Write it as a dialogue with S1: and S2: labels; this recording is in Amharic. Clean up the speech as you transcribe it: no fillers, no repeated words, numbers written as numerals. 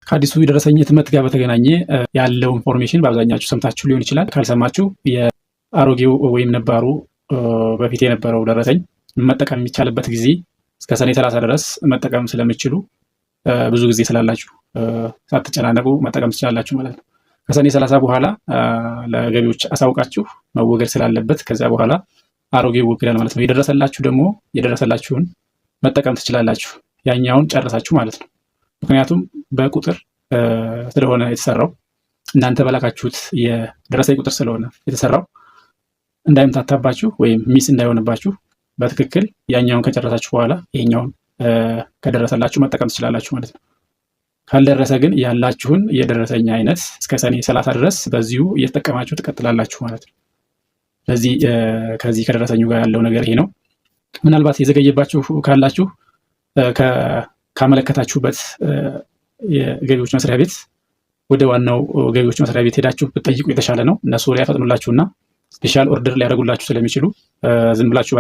S1: ከአዲሱ የደረሰኝ ህትመት ጋር በተገናኘ ያለው ኢንፎርሜሽን በአብዛኛችሁ ሰምታችሁ ሊሆን ይችላል። ካልሰማችሁ የአሮጌው ወይም ነባሩ በፊት የነበረው ደረሰኝ መጠቀም የሚቻልበት ጊዜ እስከ ሰኔ 30 ድረስ መጠቀም ስለምችሉ ብዙ ጊዜ ስላላችሁ ሳትጨናነቁ መጠቀም ትችላላችሁ ማለት ነው። ከሰኔ 30 በኋላ ለገቢዎች አሳውቃችሁ መወገድ ስላለበት ከዚያ በኋላ አሮጌው ይወገዳል ማለት ነው። የደረሰላችሁ ደግሞ የደረሰላችሁን መጠቀም ትችላላችሁ፣ ያኛውን ጨርሳችሁ ማለት ነው። ምክንያቱም በቁጥር ስለሆነ የተሰራው እናንተ በላካችሁት የደረሰኝ ቁጥር ስለሆነ የተሰራው እንዳይምታታባችሁ ወይም ሚስ እንዳይሆንባችሁ በትክክል ያኛውን ከጨረሳችሁ በኋላ ይሄኛውን ከደረሰላችሁ መጠቀም ትችላላችሁ ማለት ነው። ካልደረሰ ግን ያላችሁን የደረሰኝ አይነት እስከ ሰኔ 30 ድረስ በዚሁ እየተጠቀማችሁ ትቀጥላላችሁ ማለት ነው። ስለዚህ ከዚህ ከደረሰኙ ጋር ያለው ነገር ይሄ ነው። ምናልባት የዘገየባችሁ ካላችሁ ካመለከታችሁበት የገቢዎች መስሪያ ቤት ወደ ዋናው ገቢዎች መስሪያ ቤት ሄዳችሁ ብትጠይቁ የተሻለ ነው። እነሱ ሊያፈጥኑላችሁና ስፔሻል ኦርደር ሊያደርጉላችሁ ስለሚችሉ ዝም ብላችሁ